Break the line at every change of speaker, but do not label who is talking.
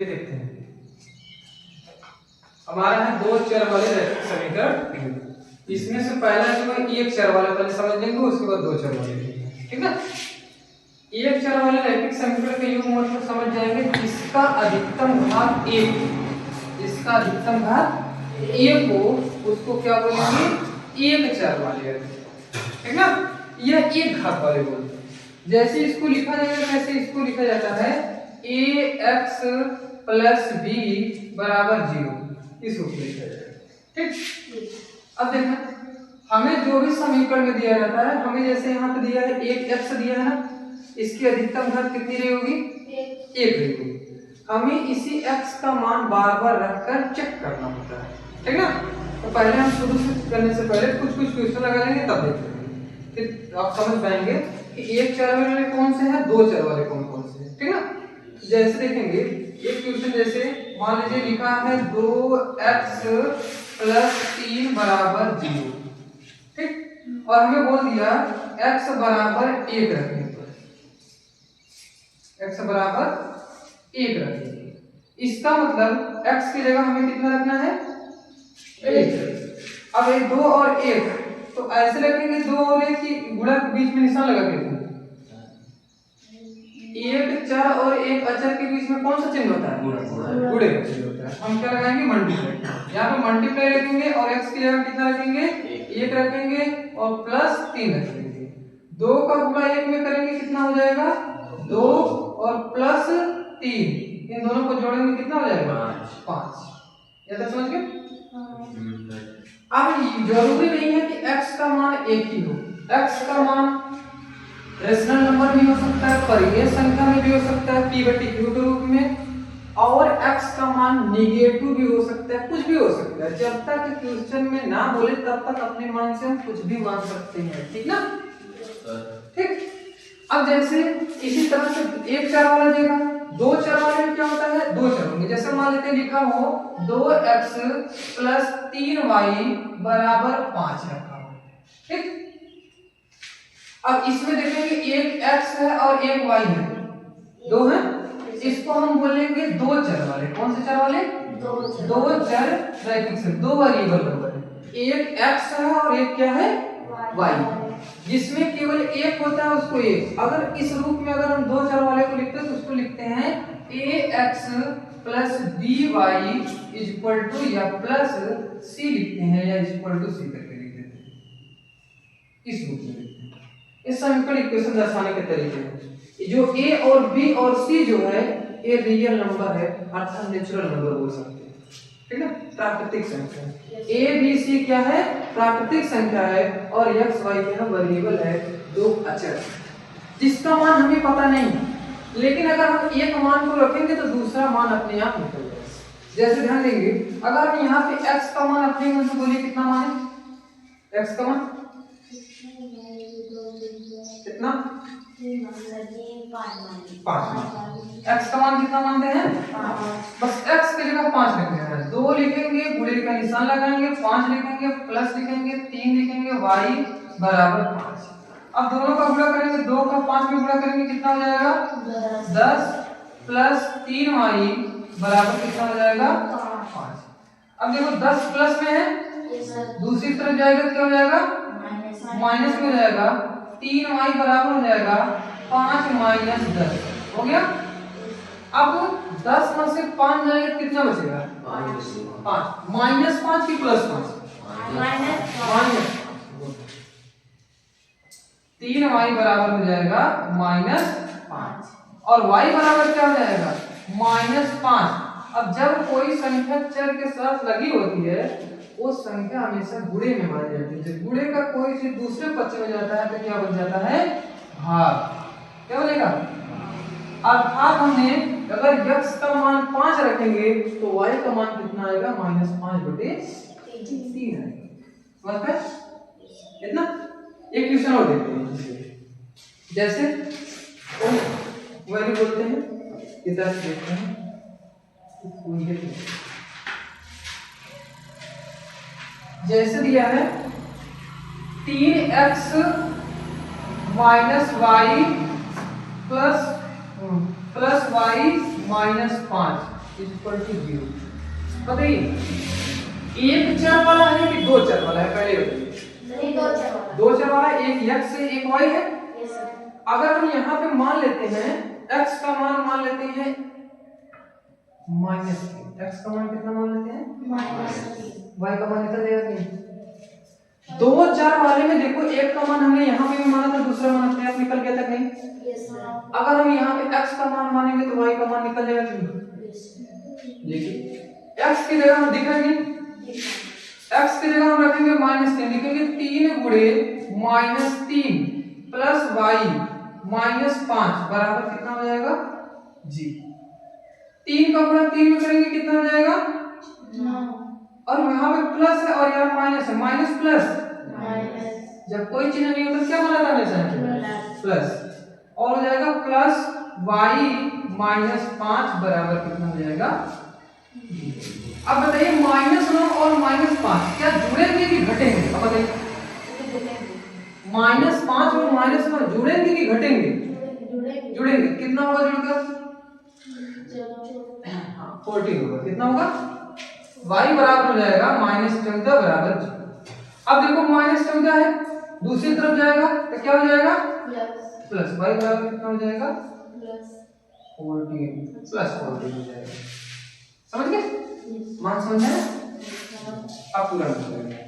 देखते हैं। हमारा है दो चर वाले रैखिक समीकरण। इसमें से पहला जो है एक चर वाला पहले समझ लेंगे, उसके बाद दो चर वाले, ठीक है। एक चर वाले रैखिक समीकरण का योग मतलब समझ जाएंगे, इसका अधिकतम घात एक, इसका अधिकतम घात एक हो, उसको क्या बोलेंगे, एक चर वाले, ठीक ना। यह एक घात वाले बोलते हैं। जैसे इसको लिखा जाएगा, कैसे इसको लिखा जाता है, ax प्लस b बराबर 0, इस रूप में लिखा जाएगा, ठीक। अब देखना, हमें जो भी समीकरण में दिया जाता है, हमें जैसे यहाँ पे दिया है 1x दिया है ना, इसकी अधिकतम घात कितनी रही होगी, 1 रही होगी। हमें इसी x का मान बार बार रखकर चेक करना होता है, ठीक ना। तो पहले हम शुरू से करने से पहले कुछ क्वेश्चन लगा लेंगे, तब देखेंगे, फिर आप समझ पाएंगे कि एक चर वाले कौन से हैं, दो चर वाले कौन कौन से हैं, ठीक ना। जैसे देखेंगे एक क्वेश्चन, जैसे मान लीजिए लिखा है 2x प्लस 3 बराबर 0, ठीक। और हमें बोल दिया x बराबर 1 रखने पर, x बराबर 1 रखेंगे। इसका मतलब x की जगह हमें कितना रखना है, 1। अब ये 2 और 1, तो ऐसे रखेंगे 2 और 1 की गुणा के बीच में निशान लगा के, एक चर और एक अचर के बीच में कौन सा चिन्ह होता है, गुणे का चिन्ह होता है। हम क्या लगाएंगे, मल्टीप्लाई। यहाँ पे मल्टीप्लाई रखेंगे और x की जगह कितना रखेंगे, 1 रखेंगे और प्लस 3 रखेंगे। 2 का गुणा 1 में करेंगे, कितना हो जाएगा, 2 और प्लस 3, इन दोनों को जोड़ेंगे कितना हो जाएगा, 5। ये तो समझ गए। अब जरूरी नहीं है कि x का मान एक ही हो, x का मान रेशनल नंबर भी हो सकता है, परिमेय संख्या में भी हो सकता है p/q के रूप में, और x का मान निगेटिव भी हो सकता है, कुछ भी हो सकता है। जब तक क्वेश्चन में ना बोले तब तक अपने मान से हम कुछ भी मान सकते हैं, ठीक ना, ठीक। अब जैसे इसी तरह से एक चर वाला देगा, दो चर वाले में क्या होता है, दो चर होंगे। जैसे मान लेते हैं लिखा हो 2x प्लस 3y बराबर 5 रखा हो, ठीक। अब इसमें देखेंगे एक x है और एक y है, दो है, इसको हम बोलेंगे दो चर वाले। कौन से चर वाले, दो चर रैखिक से, दो वेरिएबल नंबर है, एक x है और एक क्या है, y। जिसमें केवल एक होता है उसको एक। अगर इस रूप में अगर हम दो चर वाले को लिखते हैं तो उसको लिखते हैं ax plus by equal to या प्लस c लिखते हैं, या इक्वल टू c करके लिख देते हैं, इस रूप में लिखते हैं। इस समीकरण इक्वेशन दर्शाने के तरीके हैं। जो a और b और c जो है, ये रियल नंबर है, अर्थात नेचुरल नंबर बोल सकते हैं, ठीक है, प्राकृतिक संख्या। a b c क्या है, प्राकृतिक संख्या है, और x y क्या है, वेरिएबल है, दो अचर, जिसका मान हमें पता नहीं है। लेकिन अगर हम एक मान को रखेंगे तो दूसरा मान अपने आप निकल जाएगा। जैसे ध्यान देंगे, अगर हम यहाँ पे x का मान अपने मन से बोलिए, कितना मान है, x का मान कितना, 5। x का मान कितना मानते हैं, बस x की जगह 5 लिखना है। 2 लिखेंगे, गुणे का निशान लगाएंगे, 5 लिखेंगे, प्लस लिखेंगे, 3 लिखेंगे, y बराबर 5। अब दोनों का गुणा करेंगे, 2 का 5 में गुणा करेंगे, कितना हो जाएगा, 10 प्लस 3y बराबर कितना हो जाएगा, 5। अब देखो 10 प्लस में है, दूसरी तरफ जाएगा क्या हो जाएगा, माइनस में हो जाएगा, 3y बराबर हो जाएगा 5 माइनस 10, हो गया। अब 10 में से 5 जाएगा, कितना बचेगा, 5। माइनस 5 की प्लस 5, माइनस 3y बराबर हो जाएगा माइनस 5, और y बराबर क्या हो जाएगा, माइनस 5। अब जब कोई संख्या चर के साथ लगी होती है, वो संख्या हमेशा गुणे में मानी जाती है। जब गुणे का कोई चीज दूसरे पक्ष में जाता है तो क्या बन जाता है, भाग, क्या बनेगा। अर्थात हमने अगर x का मान 5 रखेंगे तो y का मान कितना आएगा, -5/3 आएगा, बस है इतना। एक क्वेश्चन और देखते हैं, जैसे वैल्यू बोलते हैं, इधर से देखते हैं, जैसे दिया है 3x minus y plus y minus 5, is equal to 0। बताइए एक चर वाला है कि दो चर वाला है, पहले बताइए। दो चर वाला, एक x है एक y है। अगर हम यहाँ पे मान लेते हैं x का मान लेते हैं -3, x का मान कितना मान लेते हैं -3, y का मान निकल जाएगा नहीं। दो चर वाले में देखो एक का मान हमने यहाँ पे भी माना था, दूसरा मान अपने आप निकल गया था नहीं। अगर हम यहाँ पे x का मान मानेंगे तो y का मान निकल जाएगा नहीं। देखिए x की जगह हम दिखाएंगे, x की जगह हम रखेंगे -3, लिखेंगे 3 गुणे -3 प्लस y -5 बराबर कितना हो जाएगा जी। 3 का गुणा 3 में करेंगे कितना हो जाएगा 9, और यहाँ पे प्लस है और यहाँ माइनस है, माइनस प्लस जब कोई चिन्ह नहीं होता क्या बना था हमेशा प्लस, और हो जाएगा प्लस y -5 बराबर कितना हो जाएगा। अब बताइए -9 और -5 क्या जुड़ेंगे कि घटेंगे? अब बताइए -5 और -9 जुड़ेंगे कि घटेंगे? जुड़ेंगे। कितना होगा जुड़कर? 14 होगा। कितना होगा? y बराबर हो जाएगा -14 बराबर 0। अब देखो -14 है, दूसरी तरफ जाएगा तो क्या हो जाएगा प्लस, y बराबर कितना हो जाएगा 14 प्लस 14 हो जाएगा। समझ गए? मान समझ आया? अब पूरा कर लेंगे।